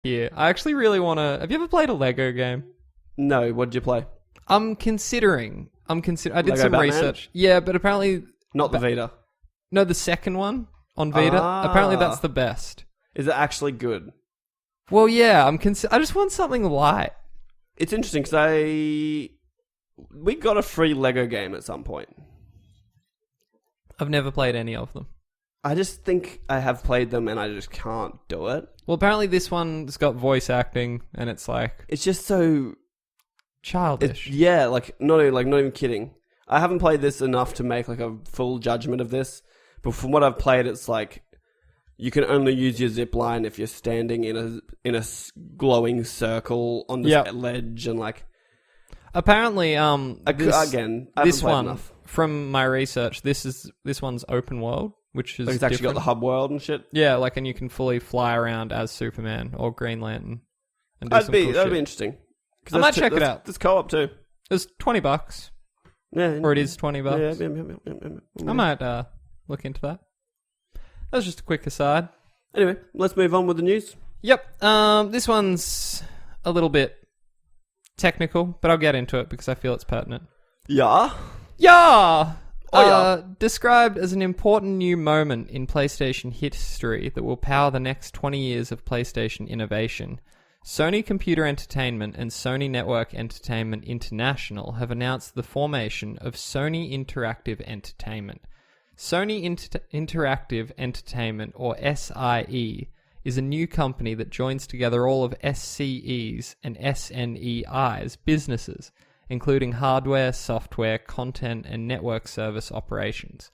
here. I actually really want to... Have you ever played a Lego game? No, what did you play? I'm considering... I did Lego some Batman? research. Yeah, but apparently... Not the Vita. No, the second one on Vita. Apparently that's the best. Is it actually good? Well, yeah, I just want something light. It's interesting because we got a free Lego game at some point. I've never played any of them. I just think I have played them and I just can't do it. Well, apparently this one's got voice acting and it's like... It's just so... childish. Yeah, not even kidding. I haven't played this enough to make like a full judgment of this, but from what I've played, it's like you can only use your zip line if you're standing in a glowing circle on the ledge and like. Apparently, this one enough. From my research, this one's open world, which is it's actually got the hub world and shit. Yeah, and you can fully fly around as Superman or Green Lantern. And that'd be interesting. I might check it out. There's co-op too. It's $20. Yeah, or it is $20. Yeah. I might look into that. That was just a quick aside. Anyway, let's move on with the news. Yep. This one's a little bit technical, but I'll get into it because I feel it's pertinent. Yeah. Yeah. Oh, yeah. Described as an important new moment in PlayStation history that will power the next 20 years of PlayStation innovation. Sony Computer Entertainment and Sony Network Entertainment International have announced the formation of Sony Interactive Entertainment. Sony Interactive Entertainment, or SIE, is a new company that joins together all of SCE's and SNEI's businesses, including hardware, software, content, and network service operations.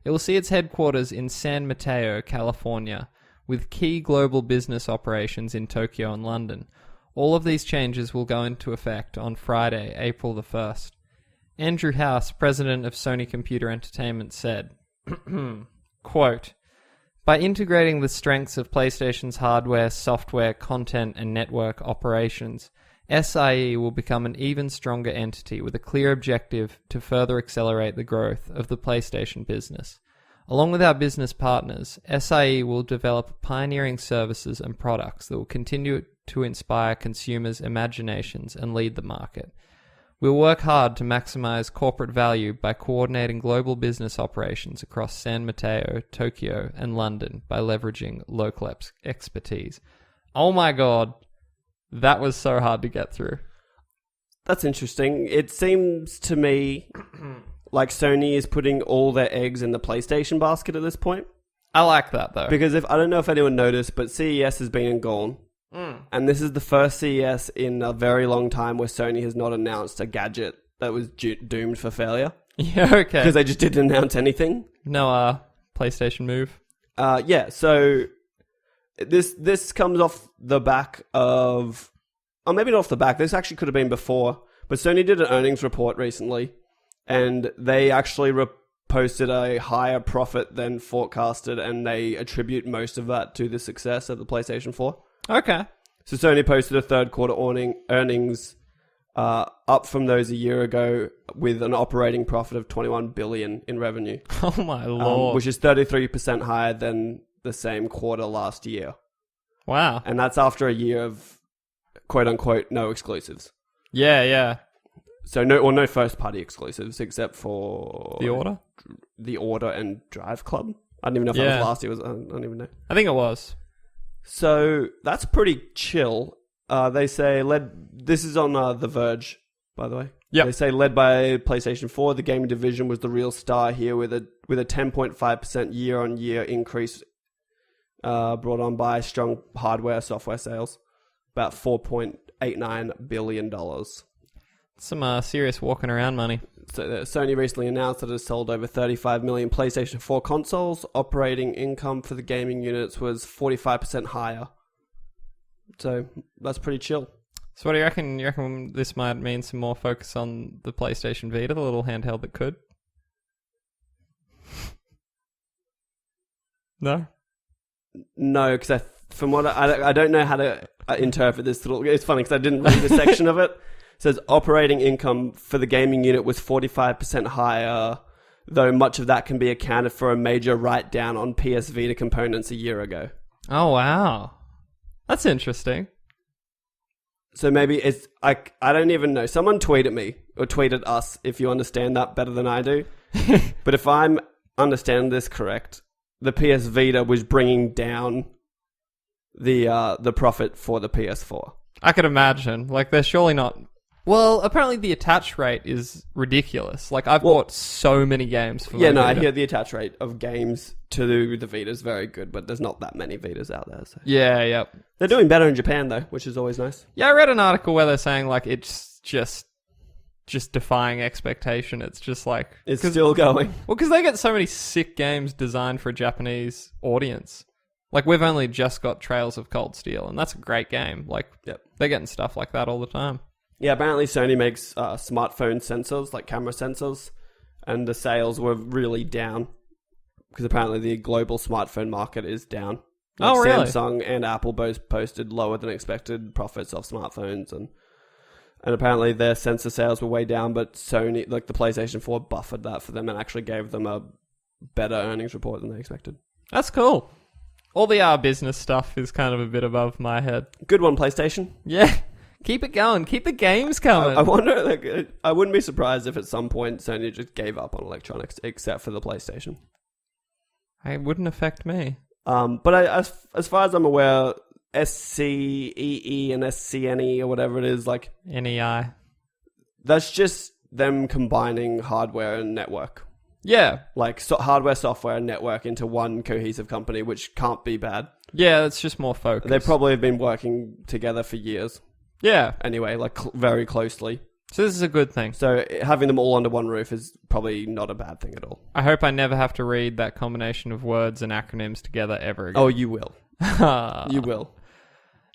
It will see its headquarters in San Mateo, California, with key global business operations in Tokyo and London. All of these changes will go into effect on Friday, April the 1st. Andrew House, president of Sony Computer Entertainment, said, quote, "By integrating the strengths of PlayStation's hardware, software, content, and network operations, SIE will become an even stronger entity with a clear objective to further accelerate the growth of the PlayStation business. Along with our business partners, SIE will develop pioneering services and products that will continue to inspire consumers' imaginations and lead the market. We'll work hard to maximize corporate value by coordinating global business operations across San Mateo, Tokyo, and London by leveraging local expertise." Oh my god, that was so hard to get through. That's interesting. It seems to me like Sony is putting all their eggs in the PlayStation basket at this point. I like that, though. Because I don't know if anyone noticed, but CES has been and gone. And this is the first CES in a very long time where Sony has not announced a gadget that was doomed for failure. Yeah, okay. Because they just didn't announce anything. No PlayStation Move. Yeah, so this comes off the back of... Oh, maybe not off the back. This actually could have been before. But Sony did an earnings report recently, and they actually posted a higher profit than forecasted, and they attribute most of that to the success of the PlayStation 4. Okay. So Sony posted a third quarter earnings up from those a year ago with an operating profit of $21 billion in revenue. Oh my lord. Which is 33% higher than the same quarter last year. Wow. And that's after a year of quote unquote no exclusives. Yeah. So no first party exclusives except for The Order and Drive Club. I don't even know if that was last year. I don't even know. I think it was. So that's pretty chill. They say this is on The Verge, by the way. Yep. They say led by PlayStation 4, the gaming division was the real star here with a 10.5% year-on-year increase brought on by strong hardware software sales, about $4.89 billion. Some serious walking around money. So Sony recently announced that it has sold over 35 million PlayStation 4 consoles. Operating income for the gaming units was 45% higher. So that's pretty chill. So what do you reckon? You reckon this might mean some more focus on the PlayStation Vita, the little handheld that could? No? No, because from what I don't know how to interpret this. It's funny because I didn't read a section of it. It says operating income for the gaming unit was 45% higher, though much of that can be accounted for a major write-down on PS Vita components a year ago. Oh, wow. That's interesting. So maybe it's... I don't even know. Someone tweeted me, or tweeted us, if you understand that better than I do. But if I'm understanding this correct, the PS Vita was bringing down the profit for the PS4. I could imagine. Like, they're surely not... Well, apparently the attach rate is ridiculous. Like, I've bought so many games for my Vita. I hear the attach rate of games to the Vita is very good, but there's not that many Vitas out there. So. Yeah, yep. They're doing better in Japan, though, which is always nice. Yeah, I read an article where they're saying, like, it's just defying expectation. It's just like... It's still going. Well, because they get so many sick games designed for a Japanese audience. Like, we've only just got Trails of Cold Steel, and that's a great game. Like, they're getting stuff like that all the time. Yeah, apparently Sony makes smartphone sensors, like camera sensors, and the sales were really down because apparently the global smartphone market is down. Like really? Samsung and Apple both posted lower than expected profits of smartphones, and apparently their sensor sales were way down, but Sony, like the PlayStation 4, buffered that for them and actually gave them a better earnings report than they expected. That's cool. All the business stuff is kind of a bit above my head. Good one, PlayStation. Yeah. Keep it going. Keep the games coming. I wonder, like, I wouldn't be surprised if at some point Sony just gave up on electronics, except for the PlayStation. It wouldn't affect me. But as far as I'm aware, SCEE and SCNE or whatever it is, like... NEI. That's just them combining hardware and network. Yeah. Like hardware, software, and network into one cohesive company, which can't be bad. Yeah, it's just more focused. They probably have been working together for years. Yeah. Anyway, like very closely. So this is a good thing. So having them all under one roof is probably not a bad thing at all. I hope I never have to read that combination of words and acronyms together ever again. Oh, you will. You will.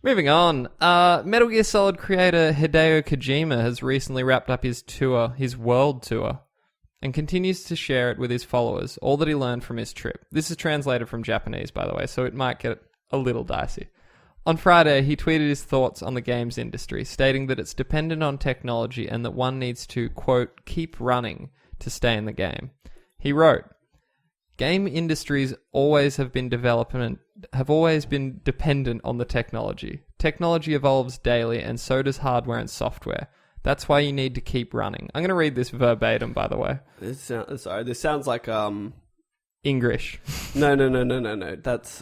Moving on. Metal Gear Solid creator Hideo Kojima has recently wrapped up his world tour, and continues to share it with his followers, all that he learned from his trip. This is translated from Japanese, by the way, so it might get a little dicey. On Friday, he tweeted his thoughts on the games industry, stating that it's dependent on technology and that one needs to, quote, keep running to stay in the game. He wrote, game industries always have been dependent on the technology. Technology evolves daily, and so does hardware and software. That's why you need to keep running. I'm going to read this verbatim, by the way. This sounds like... English. No. That's...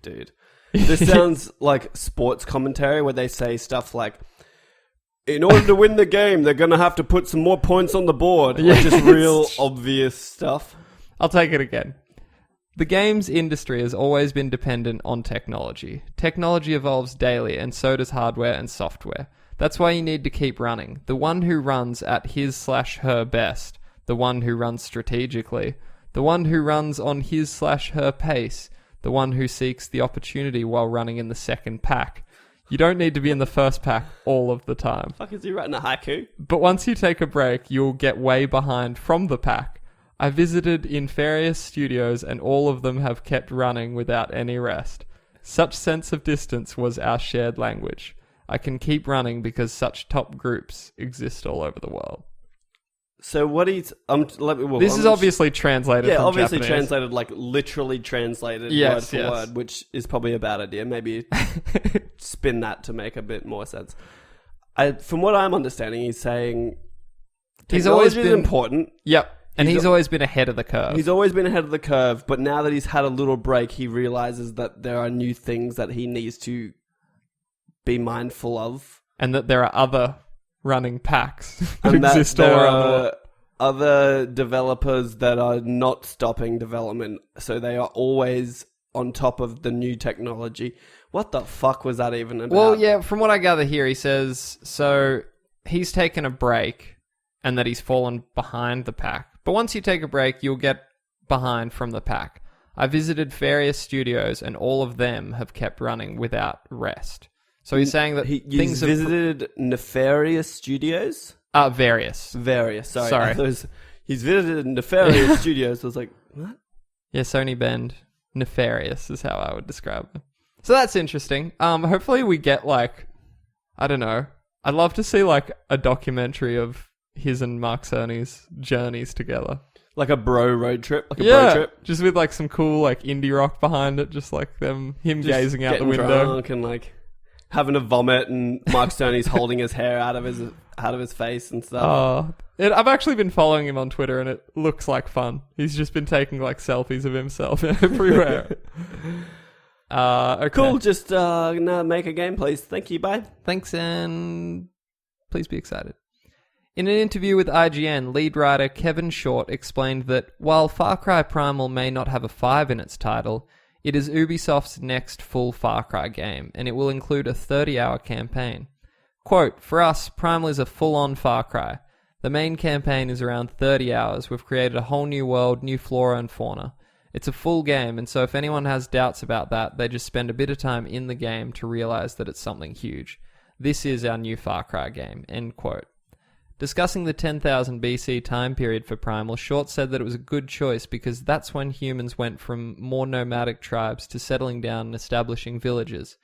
Dude. This sounds like sports commentary where they say stuff like, in order to win the game, they're going to have to put some more points on the board. Yes. Which is real obvious stuff. I'll take it again. The games industry has always been dependent on technology. Technology evolves daily, and so does hardware and software. That's why you need to keep running. The one who runs at his/her best, the one who runs strategically, the one who runs on his/her pace, the one who seeks the opportunity while running in the second pack. You don't need to be in the first pack all of the time. Fuck, is he writing a haiku? But once you take a break, you'll get way behind from the pack. I visited in various studios and all of them have kept running without any rest. Such sense of distance was our shared language. I can keep running because such top groups exist all over the world. So what he's... this is obviously translated from obviously Japanese. Translated, like literally translated word for word, which is probably a bad idea. Maybe spin that to make a bit more sense. From what I'm understanding, he's saying he's always been important. Yep. And he's always been ahead of the curve. He's always been ahead of the curve, but now that he's had a little break, he realizes that there are new things that he needs to be mindful of. And that there are other running packs that and exist that all there around the are world. Other developers that are not stopping development, so they are always on top of the new technology. What the fuck was that even about? Well, yeah, from what I gather here, he says, so he's taken a break and that he's fallen behind the pack. But once you take a break, you'll get behind from the pack. I visited various studios and all of them have kept running without rest. So he's saying that things have... visited nefarious studios? Various. Sorry. He's visited nefarious studios. I was like, what? Yeah, Sony Bend. Nefarious is how I would describe it. So that's interesting. Hopefully we get I don't know. I'd love to see a documentary of his and Mark Cerny's journeys together. Like a bro road trip? Bro trip? Just with some cool indie rock behind it. Just him gazing out the window. Drunk and having a vomit, and Mark Stoney's holding his hair out of his face and stuff. I've actually been following him on Twitter, and it looks like fun. He's just been taking like selfies of himself everywhere. Okay. Cool. Just now make a game, please. Thank you. Bye. Thanks, and please be excited. In an interview with IGN, lead writer Kevin Short explained that while Far Cry Primal may not have a 5 in its title, it is Ubisoft's next full Far Cry game, and it will include a 30-hour campaign. Quote, "For us, Primal is a full-on Far Cry. The main campaign is around 30 hours. We've created a whole new world, new flora and fauna. It's a full game, and so if anyone has doubts about that, they just spend a bit of time in the game to realize that it's something huge. This is our new Far Cry game." End quote. Discussing the 10,000 BC time period for Primal, Short said that it was a good choice because that's when humans went from more nomadic tribes to settling down and establishing villages.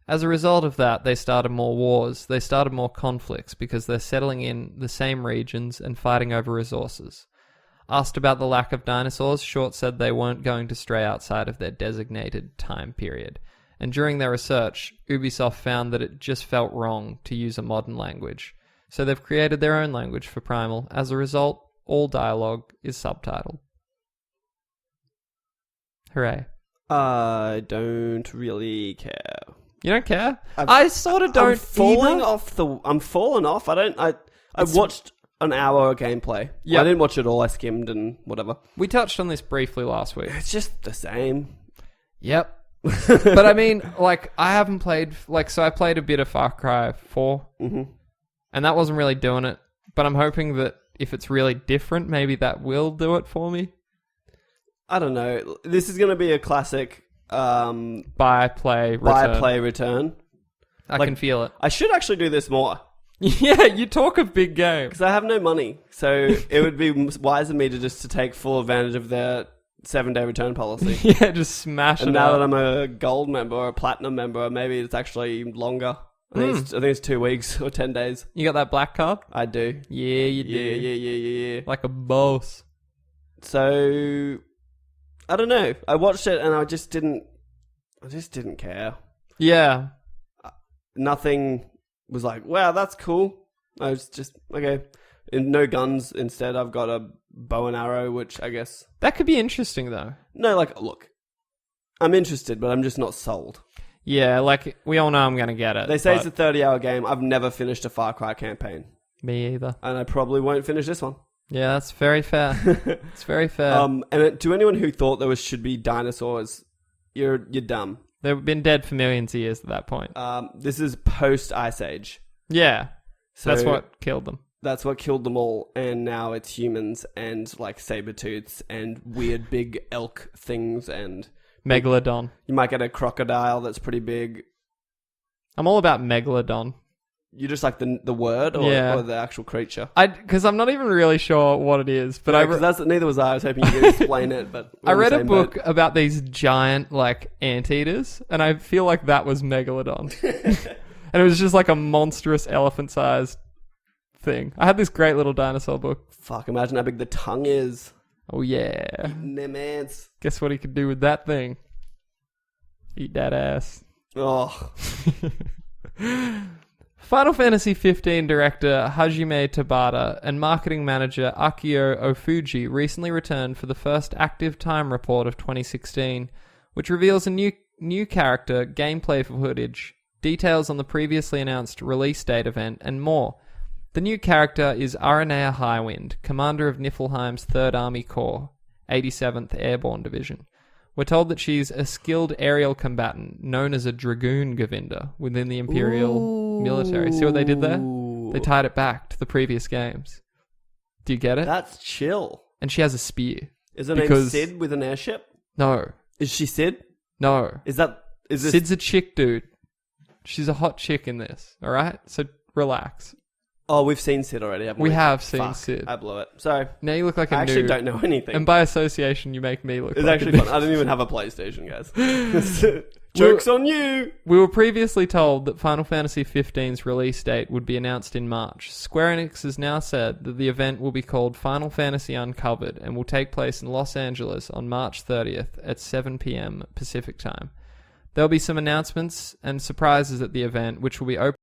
As a result of that, they started more wars, they started more conflicts because they're settling in the same regions and fighting over resources. Asked about the lack of dinosaurs, Short said they weren't going to stray outside of their designated time period. And during their research, Ubisoft found that it just felt wrong to use a modern language. So they've created their own language for Primal. As a result, all dialogue is subtitled. Hooray. I don't really care. You don't care? I sort of don't. I'm falling off. I watched an hour of gameplay. Yeah. I didn't watch it all. I skimmed and whatever. We touched on this briefly last week. It's just the same. Yep. But I mean, like, I haven't played... so I played a bit of Far Cry 4. Mm-hmm. And that wasn't really doing it. But I'm hoping that if it's really different, maybe that will do it for me. I don't know. This is going to be a classic... buy, play, return. I can feel it. I should actually do this more. Yeah, you talk of big games. Because I have no money. So it would be wise of me to take full advantage of their 7-day return policy. Yeah, just smash it And now out. that I'm a gold member or a platinum member, maybe it's actually longer. I think it's 2 weeks or 10 days. You got that black card? I do. Yeah, you do. Yeah. Like a boss. So, I don't know. I watched it and I just didn't care. Yeah. Nothing was like, wow, that's cool. I was just, okay. And no guns. Instead, I've got a bow and arrow, which I guess... That could be interesting, though. No, like, look. I'm interested, but I'm just not sold. Yeah, like, we all know I'm going to get it. They say it's a 30-hour game. I've never finished a Far Cry campaign. Me either. And I probably won't finish this one. Yeah, that's very fair. It's very fair. And to anyone who thought there should be dinosaurs, you're dumb. They've been dead for millions of years at that point. This is post-Ice Age. Yeah, so that's what killed them. That's what killed them all, and now it's humans and, like, saber-tooths and weird big elk things and... Megalodon. You might get a crocodile that's pretty big. I'm all about Megalodon. You just like the word or the actual creature? Because I'm not even really sure what it is. But neither was I. I was hoping you could explain it. But I read a book about these giant, like, anteaters, and I feel like that was Megalodon. And it was just like a monstrous elephant-sized thing. I had this great little dinosaur book. Fuck, imagine how big the tongue is. Oh, yeah. Eating them ants. Guess what he could do with that thing? Eat that ass. Oh. Final Fantasy XV director Hajime Tabata and marketing manager Akio Ofuji recently returned for the first active time report of 2016, which reveals a new character, gameplay footage, details on the previously announced release date event, and more. The new character is Aranea Highwind, commander of Niflheim's 3rd Army Corps, 87th Airborne Division. We're told that she's a skilled aerial combatant known as a Dragoon Govinda within the Imperial military. See what they did there? They tied it back to the previous games. Do you get it? That's chill. And she has a spear. Is her name Sid with an airship? No. Is she Sid? No. Is this... Sid's a chick, dude. She's a hot chick in this, alright? So relax. Oh, we've seen Sid already, haven't we? We have seen Sid. I blew it. Sorry. Now you look like a noob. I actually don't know anything. And by association, you make me look it's like actually fun. I didn't even have a PlayStation, guys. Joke's on you! We were previously told that Final Fantasy XV's release date would be announced in March. Square Enix has now said that the event will be called Final Fantasy Uncovered and will take place in Los Angeles on March 30th at 7 p.m. Pacific Time. There'll be some announcements and surprises at the event, which will be open